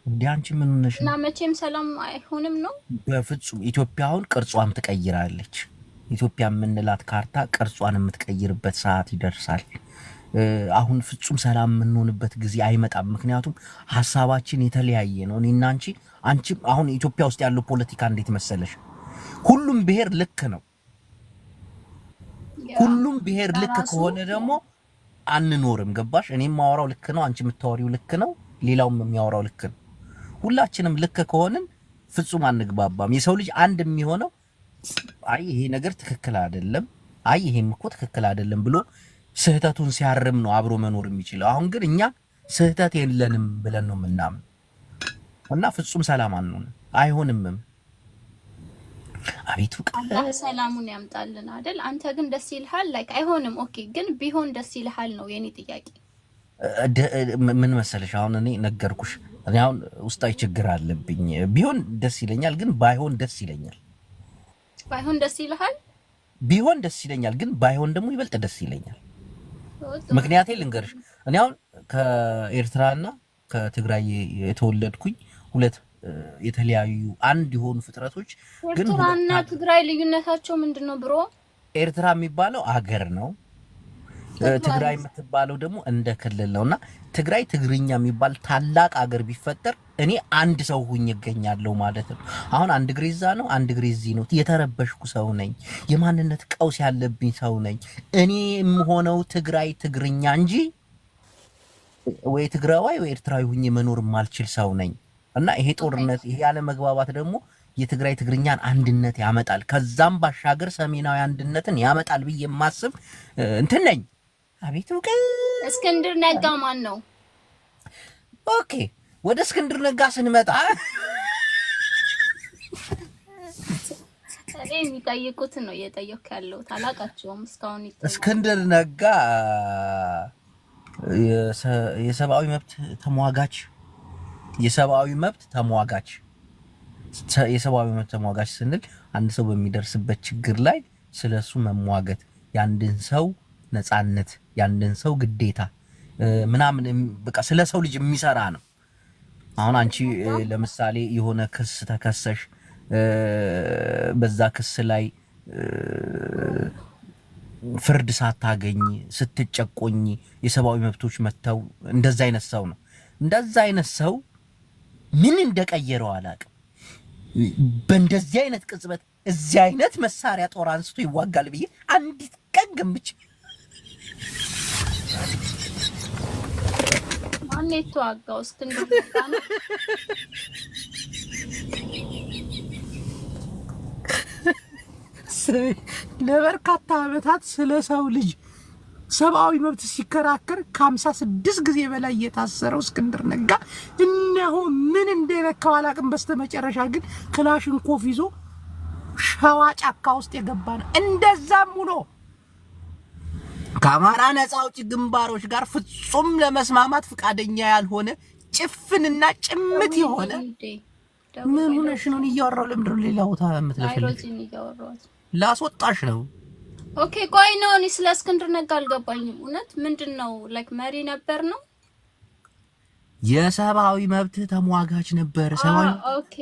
እንዴ አንቺ ምን ሆነሽ እና ነው? መቼም ሰላም አይሆንም ነው? በፍጹም ኢትዮጵያ አሁን ቅርጿን ትቀይራለች። ኢትዮጵያ የምንላት ካርታ ቅርጿን የምትቀይርበት ሰዓት ይደርሳል። አሁን ፍጹም ሰላም የምንሆንበት ጊዜ አይመጣም። ምክንያቱም ሀሳባችን የተለያየ ነው። እኔና አንቺም አሁን ኢትዮጵያ ውስጥ ያለው ፖለቲካ እንዴት መሰለሽ? ሁሉም ብሔር ልክ ነው። ሁሉም ብሔር ልክ ከሆነ ደግሞ አንኖርም። ገባሽ? እኔ የማወራው ልክ ነው፣ አንቺ የምታወሪው ልክ ነው፣ ሌላውም የሚያወራው ልክ ነው። ሁላችንም ልክ ከሆንን ፍጹም አንግባባም። የሰው ልጅ አንድ የሚሆነው አይ ይሄ ነገር ትክክል አይደለም፣ አይ ይሄም እኮ ትክክል አይደለም ብሎ ስህተቱን ሲያርም ነው አብሮ መኖር የሚችለው። አሁን ግን እኛ ስህተት የለንም ብለን ነው የምናምን እና ፍጹም ሰላም አንሆንም፣ አይሆንምም። አቤቱ አላህ ሰላሙን ያምጣልን አይደል? አንተ ግን ደስ ይልሃል? ላይክ አይሆንም። ኦኬ ግን ቢሆን ደስ ይልሃል ነው የኔ ጥያቄ። ምን መሰለሽ አሁን እኔ ነገርኩሽ። እኔ አሁን ውስጣዊ ችግር አለብኝ። ቢሆን ደስ ይለኛል፣ ግን ባይሆን ደስ ይለኛል። ባይሆን ደስ ይልሃል? ቢሆን ደስ ይለኛል፣ ግን ባይሆን ደግሞ ይበልጥ ደስ ይለኛል። ምክንያቴ ልንገርሽ። እኔ አሁን ከኤርትራና ከትግራይ የተወለድኩኝ ሁለት የተለያዩ አንድ የሆኑ ፍጥረቶች ግን ኤርትራና ትግራይ ልዩነታቸው ምንድነው ብሮ? ኤርትራ የሚባለው አገር ነው። ትግራይ የምትባለው ደግሞ እንደ ክልል ነውና ትግራይ ትግርኛ የሚባል ታላቅ አገር ቢፈጠር እኔ አንድ ሰው ሁኝ እገኛለሁ ማለት ነው። አሁን አንድ ግሬዛ ነው፣ አንድ ግሬዚ ነው። የተረበሽኩ ሰው ነኝ። የማንነት ቀውስ ያለብኝ ሰው ነኝ። እኔ የምሆነው ትግራይ ትግርኛ እንጂ ወይ ትግራዋይ ወይ ኤርትራዊ ሁኝ መኖር የማልችል ሰው ነኝ። እና ይሄ ጦርነት ይሄ ያለ መግባባት ደግሞ የትግራይ ትግርኛን አንድነት ያመጣል። ከዛም ባሻገር ሰሜናዊ አንድነትን ያመጣል ብዬ የማስብ እንትን ነኝ። አቤቱ እስክንድር ነጋ ማን ነው? ኦኬ ወደ እስክንድር ነጋ ስንመጣ እኔ የሚጠይቁትን ነው እየጠየኩ ያለሁት። አላውቃቸውም እስካሁን። እስክንድር ነጋ የሰብአዊ መብት ተሟጋች የሰብአዊ መብት ተሟጋች ስንል አንድ ሰው በሚደርስበት ችግር ላይ ስለሱ መሟገት፣ ያንድን ሰው ነፃነት፣ ያንድን ሰው ግዴታ ምናምን በቃ ስለ ሰው ልጅ የሚሰራ ነው። አሁን አንቺ ለምሳሌ የሆነ ክስ ተከሰሽ፣ በዛ ክስ ላይ ፍርድ ሳታገኝ ስትጨቆኝ የሰብአዊ መብቶች መተው እንደዛ አይነት ሰው ነው። እንደዛ አይነት ሰው ምን እንደቀየረው አላውቅም። በእንደዚህ አይነት ቅጽበት እዚህ አይነት መሳሪያ ጦር አንስቶ ይዋጋል ብዬ አንዲት ቀን ገምቼ ማን የተዋጋው? እስክንድር ነጋ ነው። ለበርካታ ዓመታት ስለ ሰው ልጅ ሰብአዊ መብት ሲከራከር ከ56 ጊዜ በላይ የታሰረው እስክንድር ነጋ እነሆ ምን እንደነካው አላውቅም። በስተመጨረሻ ግን ክላሽንኮፍ ይዞ ሸዋ ጫካ ውስጥ የገባ ነው። እንደዛም ሆኖ ከአማራ ነፃ አውጪ ግንባሮች ጋር ፍጹም ለመስማማት ፈቃደኛ ያልሆነ ጭፍንና ጭምት የሆነ ምን ሆነሽ ነው? እያወራሁ ለምንድን ነው ሌላ ቦታ የምትለፈልፊ? ላስወጣሽ ነው። ኦኬ ቆይ ነው። እኔ ስለ እስክንድር ነጋ አልገባኝም። እውነት ምንድነው? ላይክ መሪ ነበር ነው? የሰብአዊ መብት ተሟጋች ነበር። ሰብአዊ ኦኬ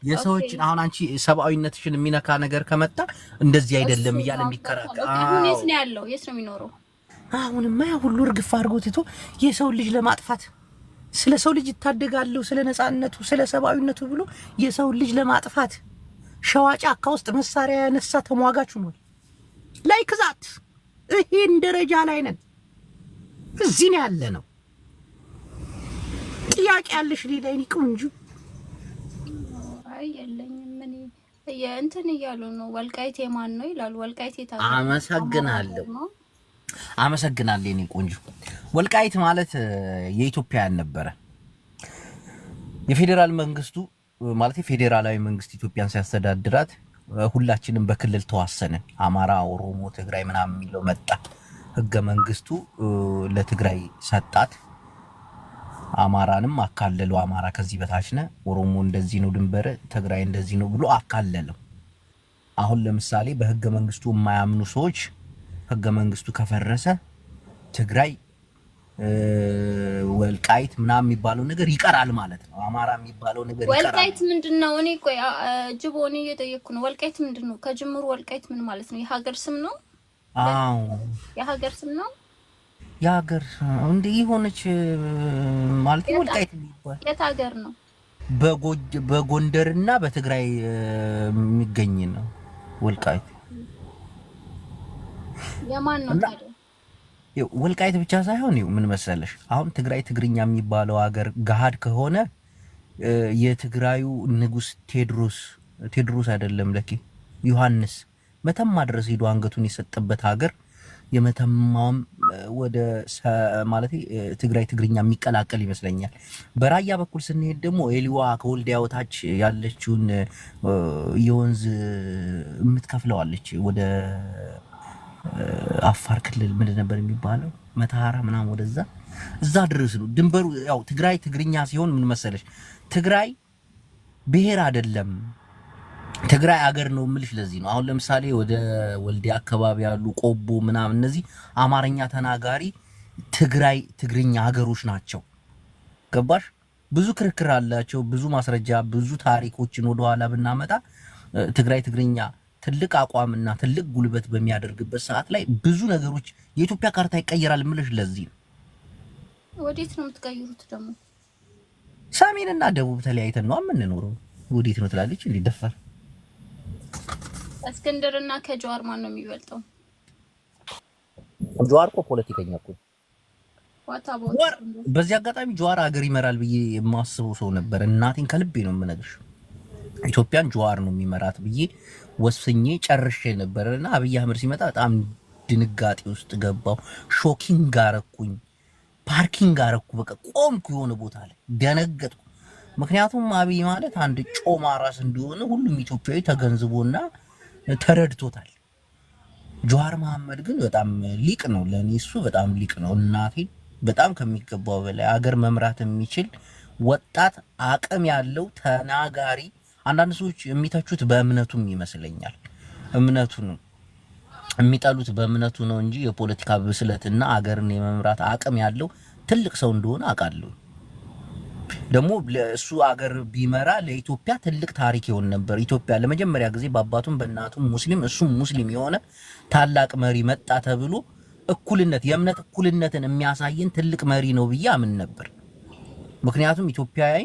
የሰዎች አሁን አንቺ ሰብአዊነትሽን የሚነካ ነገር ከመጣ እንደዚህ አይደለም እያለ የሚከራከር አሁን የት ነው ያለው? የት ነው የሚኖረው? አሁንማ ያ ሁሉ እርግፍ አድርጎ ትቶ የሰው ልጅ ለማጥፋት ስለ ሰው ልጅ ይታደጋለሁ ስለ ነፃነቱ ስለ ሰብአዊነቱ ብሎ የሰው ልጅ ለማጥፋት ሸዋ ጫካ ውስጥ መሳሪያ ያነሳ ተሟጋች ሆኗል። ላይክ ዛት ይሄን ደረጃ ላይ ነን። እዚህ ነው ያለ ነው። ጥያቄ ያለሽ ሌላ ይንቁ እንጂ አይ የለኝም። ምን እንትን እያሉ ነው? ወልቃይት የማን ነው ይላሉ። ወልቃይት የታለ? አመሰግናለሁ የኔ ቆንጆ። ወልቃይት ማለት የኢትዮጵያን ነበረ። የፌዴራል መንግስቱ ማለት ፌዴራላዊ መንግስት ኢትዮጵያን ሲያስተዳድራት ሁላችንም በክልል ተዋሰንን። አማራ፣ ኦሮሞ፣ ትግራይ ምናምን የሚለው መጣ። ህገ መንግስቱ ለትግራይ ሰጣት። አማራንም አካለለው። አማራ ከዚህ በታች ነህ፣ ኦሮሞ እንደዚህ ነው ድንበር፣ ትግራይ እንደዚህ ነው ብሎ አካለለው። አሁን ለምሳሌ በህገ መንግስቱ የማያምኑ ሰዎች ህገ መንግስቱ ከፈረሰ ትግራይ ወልቃይት ምናምን የሚባለው ነገር ይቀራል ማለት ነው። አማራ የሚባለው ነገር ይቀራል። ወልቃይት ምንድነው? እኔ ቆይ ጅቦ እኔ እየጠየቅኩ ነው። ወልቃይት ምንድነው? ከጅምሩ ወልቃይት ምን ማለት ነው? የሀገር ስም ነው? አዎ የሀገር ስም ነው። የሀገር እንደ የሆነች ማለት ነው። ወልቃይት የሚባል የት ሀገር ነው? በጎንደርና በትግራይ የሚገኝ ነው ወልቃይት። የማን ነው ታዲያ? ወልቃይት ብቻ ሳይሆን ምን መሰለሽ፣ አሁን ትግራይ ትግርኛ የሚባለው ሀገር ገሃድ ከሆነ የትግራዩ ንጉስ ቴዎድሮስ አይደለም ለኪ ዮሐንስ መተማ ድረስ ሄዶ አንገቱን የሰጠበት ሀገር የመተማም ወደ ማለት ትግራይ ትግርኛ የሚቀላቀል ይመስለኛል። በራያ በኩል ስንሄድ ደግሞ ኤሊዋ ከወልዲያ ወታች ያለችውን የወንዝ የምትከፍለዋለች ወደ አፋር ክልል ምንድን ነበር የሚባለው? መተሃራ ምናምን ወደዛ እዛ ድረስ ነው ድንበሩ። ያው ትግራይ ትግርኛ ሲሆን ምን መሰለሽ፣ ትግራይ ብሔር አይደለም ትግራይ አገር ነው የምልሽ። ለዚህ ነው አሁን ለምሳሌ ወደ ወልዲያ አካባቢ ያሉ ቆቦ ምናምን እነዚህ አማርኛ ተናጋሪ ትግራይ ትግርኛ ሀገሮች ናቸው። ገባሽ? ብዙ ክርክር አላቸው። ብዙ ማስረጃ ብዙ ታሪኮችን ወደኋላ ብናመጣ ትግራይ ትግርኛ ትልቅ አቋምና ትልቅ ጉልበት በሚያደርግበት ሰዓት ላይ ብዙ ነገሮች የኢትዮጵያ ካርታ ይቀየራል የምልሽ ለዚህ ነው። ወዴት ነው የምትቀይሩት ደግሞ? ሰሜንና ደቡብ ተለያይተን ነው የምንኖረው። ወዴት ነው ትላለች እንዴ ደፋር። እስክንድርና ከጀዋር ማን ነው የሚበልጠው? ጀዋር እኮ ፖለቲከኛ እኮ። ዋታቦት በዚህ አጋጣሚ ጀዋር ሀገር ይመራል ብዬ የማስበው ሰው ነበር። እናቴን ከልቤ ነው የምነግርሽ። ኢትዮጵያን ጀዋር ነው የሚመራት ብዬ ወስኜ ጨርሼ ነበርና አብይ አህመድ ሲመጣ በጣም ድንጋጤ ውስጥ ገባው። ሾኪንግ አረኩኝ፣ ፓርኪንግ አረኩ። በቃ ቆምኩ የሆነ ቦታ ላይ ደነገጥኩ። ምክንያቱም አብይ ማለት አንድ ጮማ ራስ እንደሆነ ሁሉም ኢትዮጵያዊ ተገንዝቦና ተረድቶታል። ጀዋር መሐመድ ግን በጣም ሊቅ ነው። ለኔ እሱ በጣም ሊቅ ነው። እናቴ በጣም ከሚገባው በላይ አገር መምራት የሚችል ወጣት አቅም ያለው ተናጋሪ። አንዳንድ ሰዎች የሚተቹት በእምነቱም ይመስለኛል። እምነቱ ነው የሚጠሉት በእምነቱ ነው እንጂ የፖለቲካ ብስለትና አገርን የመምራት አቅም ያለው ትልቅ ሰው እንደሆነ አውቃለሁ። ደግሞ ለሱ አገር ቢመራ ለኢትዮጵያ ትልቅ ታሪክ ይሆን ነበር። ኢትዮጵያ ለመጀመሪያ ጊዜ በአባቱም በእናቱም ሙስሊም እሱም ሙስሊም የሆነ ታላቅ መሪ መጣ ተብሎ እኩልነት የእምነት እኩልነትን የሚያሳየን ትልቅ መሪ ነው ብዬ አምን ነበር። ምክንያቱም ኢትዮጵያዊ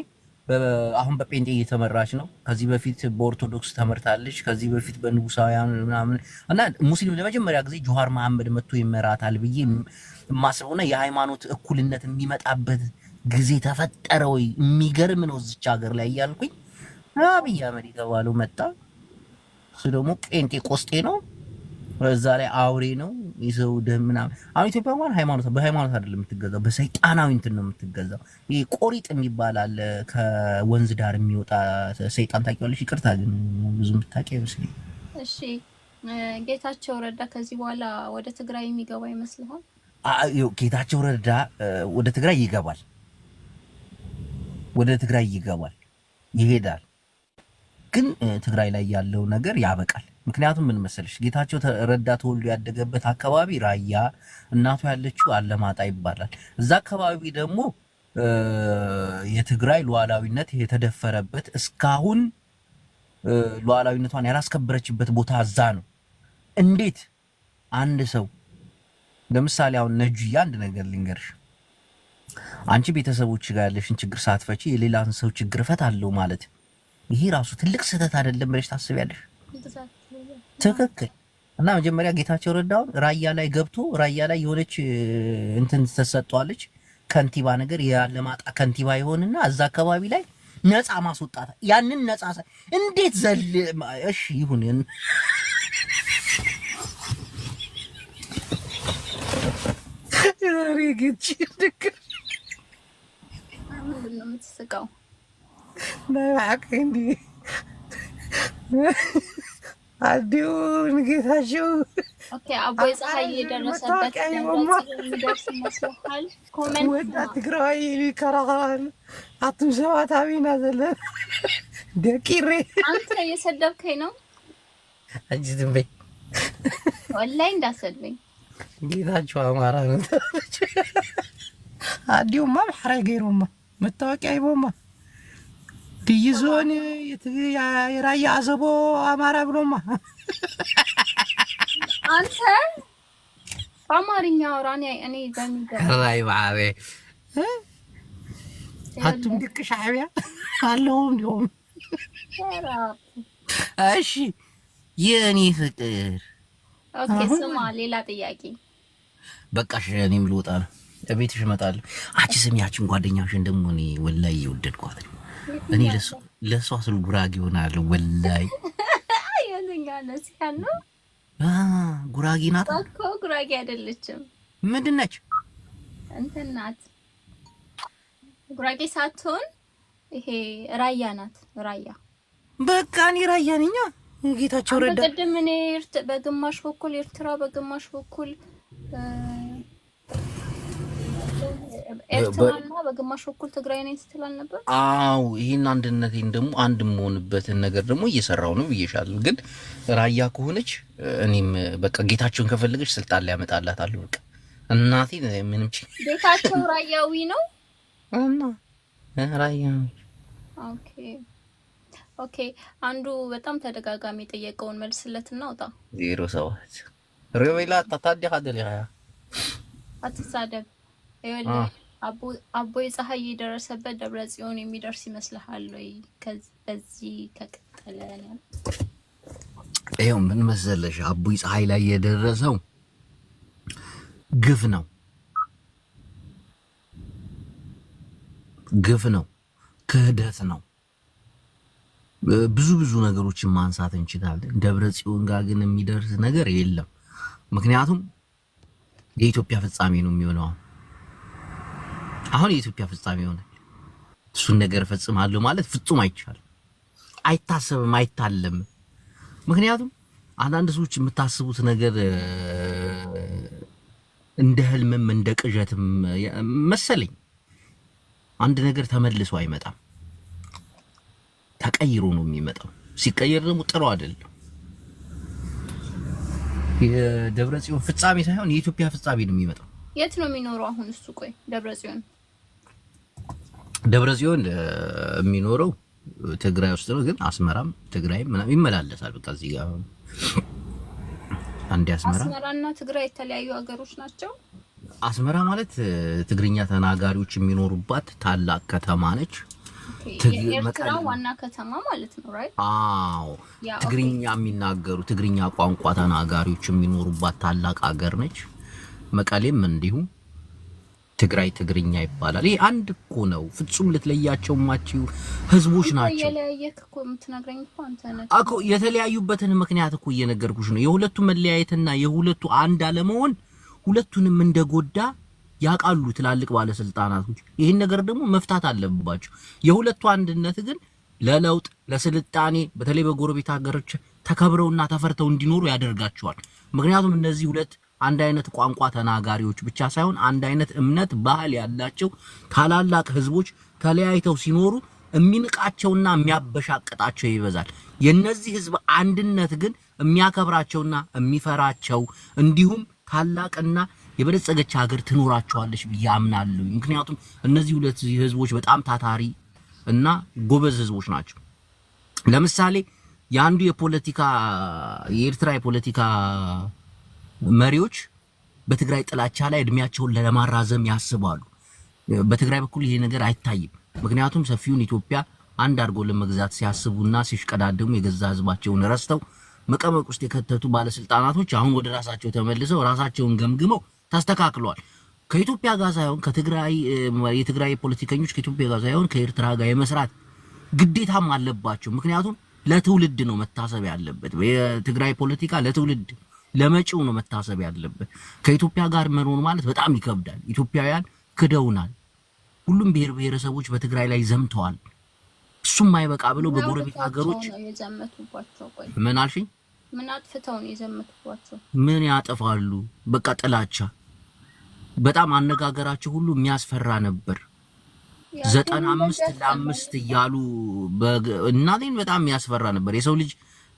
አሁን በጴንጤ እየተመራች ነው። ከዚህ በፊት በኦርቶዶክስ ተመርታለች። ከዚህ በፊት በንጉሳውያን ምናምን እና ሙስሊም ለመጀመሪያ ጊዜ ጀዋር መሐመድ መጥቶ ይመራታል ብዬ የማስበውና የሃይማኖት እኩልነት የሚመጣበት ጊዜ ተፈጠረ ወይ የሚገርም ነው እዚች ሀገር ላይ እያልኩኝ አብይ አህመድ የተባለው መጣ። እሱ ደግሞ ጴንጤ ቆስጤ ነው፣ በዛ ላይ አውሬ ነው፣ የሰው ደም ምናምን። አሁን ኢትዮጵያ እንኳን በሃይማኖት አይደለም የምትገዛው፣ በሰይጣናዊ እንትን ነው የምትገዛው። ይሄ ቆሪጥ የሚባል አለ ከወንዝ ዳር የሚወጣ ሰይጣን ታውቂዋለሽ? ይቅርታ ግን ብዙ የምታውቂው አይመስለኝም። እሺ ጌታቸው ረዳ ከዚህ በኋላ ወደ ትግራይ የሚገባ ይመስልሃል? ጌታቸው ረዳ ወደ ትግራይ ይገባል፣ ወደ ትግራይ ይገባል ይሄዳል። ግን ትግራይ ላይ ያለው ነገር ያበቃል። ምክንያቱም ምን መሰለሽ ጌታቸው ረዳ ተወልዶ ያደገበት አካባቢ ራያ፣ እናቱ ያለችው አለማጣ ይባላል። እዛ አካባቢ ደግሞ የትግራይ ሉዓላዊነት የተደፈረበት እስካሁን ሉዓላዊነቷን ያላስከበረችበት ቦታ እዛ ነው። እንዴት አንድ ሰው ለምሳሌ አሁን ነጁያ አንድ ነገር ልንገርሽ፣ አንቺ ቤተሰቦች ጋር ያለሽን ችግር ሳትፈቺ የሌላን ሰው ችግር እፈታለሁ ማለት ይሄ ራሱ ትልቅ ስህተት አይደለም ብለሽ ታስቢያለሽ? ትክክል። እና መጀመሪያ ጌታቸው ረዳውን ራያ ላይ ገብቶ ራያ ላይ የሆነች እንትን ተሰጥቷለች ከንቲባ ነገር ያለማጣ ከንቲባ ይሆንና እዛ አካባቢ ላይ ነፃ ማስወጣት ያንን ነፃ እንዴት ዘል እሺ ይሁን ምንድን ነው የምትስቀው? ናይባዕከንዲ አዲው ንጌታቸው ኦኬ አቦይ ፀሐይ የደረሰበት የሚደርስ ይመስላል? ኮሜንት ወጣት ትግራይ ይከራከራል አቱም ሰባት አቢና ዘለን ደቂሬ አንተ እየሰደብከኝ ነው። አንቺ ዝም በይ ወላሂ እንዳሰድበኝ። ጌታቸው አማራ ነው አዲውማ ማሕራ ገይሮማ መታወቂያ ይቦማ ድይዞን የራያ አዘቦ አማራ ብሎማ አንተ በአማርኛ አውራኝ እኔ በሚገባ ራይ ባቤ አቱም ድቅ ሻዕቢያ አለውም እንዲሁም እሺ የኔ ፍቅር ኦኬ ስማ ሌላ ጥያቄ በቃሽ እኔም ልወጣ ነው እቤትሽ እመጣለሁ አንቺ ስሚያችን ጓደኛሽን ደግሞ እኔ ወላሂ እየወደድኳት ነው እኔ ለሷ ስል ጉራጌ ሆናለሁ ወላሂ የኛ ነሲያን ነው ጉራጌ ናት እኮ ጉራጌ አይደለችም ምንድን ነች እንትን ናት ጉራጌ ሳትሆን ይሄ ራያ ናት ራያ በቃ እኔ ራያ ነኝ ጌታቸው ረዳ በቀደም እኔ በግማሽ በኩል ኤርትራ በግማሽ በኩል ኤርትራና በግማሽ በኩል ትግራይ ነኝ ስትላል ነበር። አዎ ይሄን አንድነቴን ደግሞ አንድ የምሆንበትን ነገር ደግሞ እየሰራው ነው ብዬሻለሁ። ግን ራያ ከሆነች እኔም በቃ ጌታቸውን ከፈለገች ስልጣን ላይ ያመጣላታለሁ። በቃ እናቴ ምንም ጌታቸው ራያዊ ነው እና ራያ ኦኬ ኦኬ አንዱ በጣም ተደጋጋሚ ጠየቀውን መልስለት እናውጣ 07 ሮቤላ ታታዲ ሀደሊያ አትሳደብ አቦይ ፀሐይ የደረሰበት ደብረ ጽዮን የሚደርስ ይመስልሃል ወይ? በዚህ ከቀጠለ ነው ይሄው ምን መሰለሽ አቦይ ፀሐይ ላይ የደረሰው ግፍ ነው ክህደት ነው። ብዙ ነገሮችን ማንሳት እንችላለን። ደብረ ጽዮን ጋር ግን የሚደርስ ነገር የለም። ምክንያቱም የኢትዮጵያ ፍጻሜ ነው የሚሆነው። አሁን የኢትዮጵያ ፍጻሜ ሆነ። እሱን ነገር ፈጽማለሁ ማለት ፍጹም አይቻልም፣ አይታሰብም፣ አይታለም። ምክንያቱም አንዳንድ ሰዎች የምታስቡት ነገር እንደ ህልምም እንደ ቅዠትም መሰለኝ። አንድ ነገር ተመልሶ አይመጣም፣ ተቀይሮ ነው የሚመጣው። ሲቀየር ደግሞ ጥሩ አይደለም። የደብረ ጽዮን ፍጻሜ ሳይሆን የኢትዮጵያ ፍጻሜ ነው የሚመጣው። የት ነው የሚኖረው አሁን እሱ? ቆይ ደብረ ጽዮን የሚኖረው ትግራይ ውስጥ ነው፣ ግን አስመራም ትግራይም ምናምን ይመላለሳል። በቃ እዚህ ጋር አንዴ አስመራና ትግራይ የተለያዩ ሀገሮች ናቸው። አስመራ ማለት ትግርኛ ተናጋሪዎች የሚኖሩባት ታላቅ ከተማ ነች። የኤርትራ ዋና ከተማ ማለት ነው ራይት? አዎ ትግርኛ የሚናገሩ ትግርኛ ቋንቋ ተናጋሪዎች የሚኖሩባት ታላቅ ሀገር ነች። መቀሌም እንዲሁ ትግራይ ትግርኛ ይባላል። ይሄ አንድ እኮ ነው። ፍጹም ልትለያቸው ማቺው ህዝቦች ናቸው። የለያየክ እኮ የምትነግረኝ እኮ አንተ ነህ እኮ። የተለያዩበትን ምክንያት እኮ እየነገርኩሽ ነው። የሁለቱ መለያየትና የሁለቱ አንድ አለመሆን ሁለቱንም እንደጎዳ ያውቃሉ ትላልቅ ባለስልጣናቶች። ይሄን ነገር ደግሞ መፍታት አለባቸው። የሁለቱ አንድነት ግን ለለውጥ ለስልጣኔ በተለይ በጎረቤት ሀገሮች ተከብረውና ተፈርተው እንዲኖሩ ያደርጋቸዋል። ምክንያቱም እነዚህ ሁለት አንድ አይነት ቋንቋ ተናጋሪዎች ብቻ ሳይሆን አንድ አይነት እምነት፣ ባህል ያላቸው ታላላቅ ህዝቦች ተለያይተው ሲኖሩ የሚንቃቸውና የሚያበሻቅጣቸው ይበዛል። የነዚህ ህዝብ አንድነት ግን የሚያከብራቸውና የሚፈራቸው እንዲሁም ታላቅና የበለጸገች ሀገር ትኖራቸዋለች ብዬ አምናለሁ። ምክንያቱም እነዚህ ሁለት ህዝቦች በጣም ታታሪ እና ጎበዝ ህዝቦች ናቸው። ለምሳሌ የአንዱ የኤርትራ የፖለቲካ መሪዎች በትግራይ ጥላቻ ላይ እድሜያቸውን ለማራዘም ያስባሉ። በትግራይ በኩል ይሄ ነገር አይታይም። ምክንያቱም ሰፊውን ኢትዮጵያ አንድ አድርጎ ለመግዛት ሲያስቡና ሲሽቀዳደሙ የገዛ ህዝባቸውን ረስተው መቀመቅ ውስጥ የከተቱ ባለስልጣናቶች አሁን ወደ ራሳቸው ተመልሰው ራሳቸውን ገምግመው ተስተካክለዋል። ከኢትዮጵያ ጋር ሳይሆን የትግራይ ፖለቲከኞች ከኢትዮጵያ ጋር ሳይሆን ከኤርትራ ጋር የመስራት ግዴታም አለባቸው። ምክንያቱም ለትውልድ ነው መታሰብ ያለበት። የትግራይ ፖለቲካ ለትውልድ ለመጪው ነው መታሰብ ያለበት። ከኢትዮጵያ ጋር መኖር ማለት በጣም ይከብዳል። ኢትዮጵያውያን ክደውናል። ሁሉም ብሔረሰቦች በትግራይ ላይ ዘምተዋል። እሱም ማይበቃ ብሎ በጎረቤት ሀገሮች ነው የዘመቱባቸው። ቆይ ምን አልሽኝ? ምን አጥፍተው ነው የዘመቱባቸው? ምን ያጠፋሉ? በቃ ጥላቻ። በጣም አነጋገራቸው ሁሉ የሚያስፈራ ነበር። 95 ለ5 እያሉ እናቴን በጣም የሚያስፈራ ነበር። የሰው ልጅ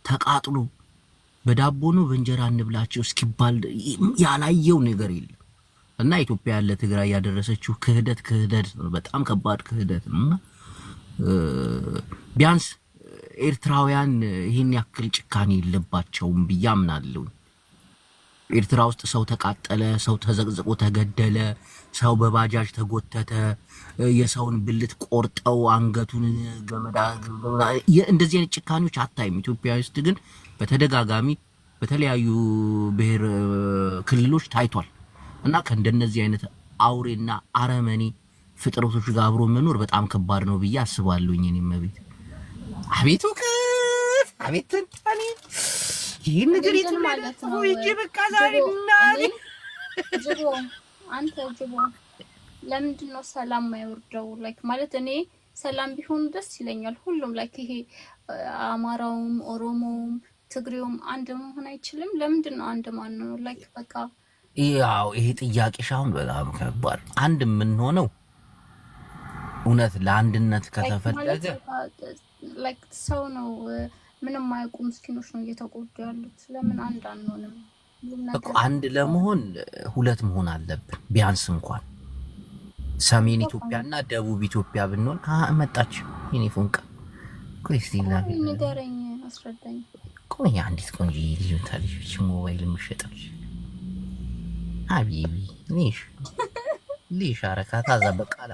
ተቃጥሎ በዳቦ ነው በእንጀራ እንብላቸው እስኪባል ያላየው ነገር የለም። እና ኢትዮጵያ ያለ ትግራይ ያደረሰችው ክህደት ነው። በጣም ከባድ ክህደት ነው። እና ቢያንስ ኤርትራውያን ይህን ያክል ጭካኔ የለባቸውም ብዬ አምናለሁ። ኤርትራ ውስጥ ሰው ተቃጠለ፣ ሰው ተዘቅዝቆ ተገደለ፣ ሰው በባጃጅ ተጎተተ፣ የሰውን ብልት ቆርጠው አንገቱን ገመዳ እንደዚህ አይነት ጭካኔዎች አታይም። ኢትዮጵያ ውስጥ ግን በተደጋጋሚ በተለያዩ ብሔር ክልሎች ታይቷል። እና ከእንደነዚህ አይነት አውሬና አረመኔ ፍጥረቶች ጋር አብሮ መኖር በጣም ከባድ ነው ብዬ አስባለሁ። እኔም ቤት አቤቱ ክፍ አቤት ተንታኔ ይሄን ነገር ማለት ነው ይጂ በቃ ዛሬ ጅቦ አንተ ጅቦ ለምንድን ነው ሰላም ማይወርደው? ላይክ ማለት እኔ ሰላም ቢሆን ደስ ይለኛል። ሁሉም ላይክ ይሄ አማራውም ኦሮሞውም ትግሬውም አንድ መሆን አይችልም? ለምንድን ነው አንድ ማን ነው? ላይክ በቃ ያው ይሄ ጥያቄሽ አሁን በጣም ከባድ። አንድ የምንሆነው እውነት ለአንድነት ከተፈለገ ላይክ ሰው ነው ምንም ማያውቁ ምስኪኖች ነው እየተጎዱ ያሉት። ለምን አንድ አንሆንም? እኮ አንድ ለመሆን ሁለት መሆን አለብን ቢያንስ እንኳን ሰሜን ኢትዮጵያና ደቡብ ኢትዮጵያ ብንሆን መጣች የኔ ፎንቃ። ቆይ እስቲ ንገረኝ፣ አስረዳኝ። ቆይ አንዲት ቆንጆ ልጅ ታለች ሞባይል የምትሸጠው ሀቢቢ ሊሽ አረካታ ዛ በቃላ